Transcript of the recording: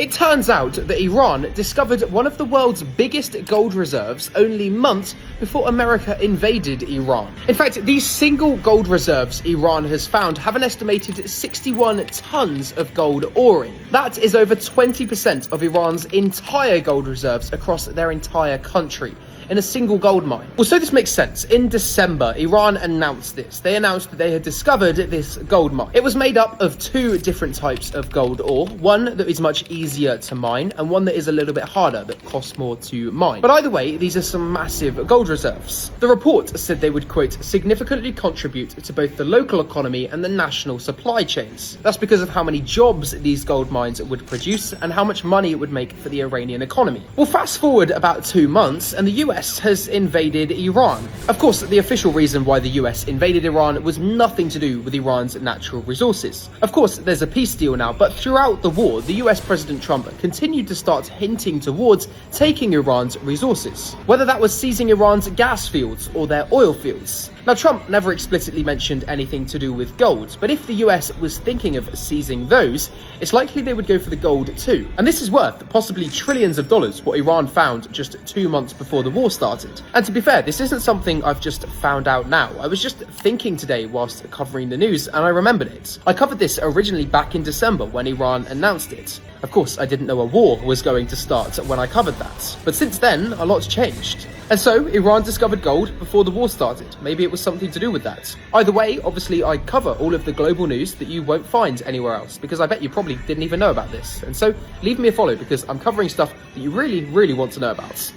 It turns out that Iran discovered one of the world's biggest gold reserves only months before America invaded Iran. In fact, these single gold reserves Iran has found have an estimated 61 tons of gold ore in. That is over 20% of Iran's entire gold reserves across their entire country in a single gold mine. Well, so this makes sense. In December, Iran announced this. They announced that they had discovered this gold mine. It was made up of two different types of gold ore, one that is much easier to mine and one that is a little bit harder, that costs more to mine. But either way, these are some massive gold reserves. The report said they would, quote, significantly contribute to both the local economy and the national supply chains. That's because of how many jobs these gold mines would produce and how much money it would make for the Iranian economy. Well, fast forward about 2 months and the US has invaded Iran. Of course, the official reason why the US invaded Iran was nothing to do with Iran's natural resources. Of course, there's a peace deal now, but throughout the war, the US President Trump continued to start hinting towards taking Iran's resources, whether that was seizing Iran's gas fields or their oil fields. Now, Trump never explicitly mentioned anything to do with gold, but if the US was thinking of seizing those, it's likely they would go for the gold too. And this is worth possibly trillions of dollars, what Iran found just 2 months before the war started. And to be fair, this isn't something I've just found out now. I was just thinking today whilst covering the news, and I remembered it. I covered this originally back in December when Iran announced it. Of course, I didn't know a war was going to start when I covered that. But since then, a lot's changed. And so, Iran discovered gold before the war started. Maybe it was something to do with that. Either way, obviously I cover all of the global news that you won't find anywhere else, because I bet you probably didn't even know about this. And so, leave me a follow, because I'm covering stuff that you really, really want to know about.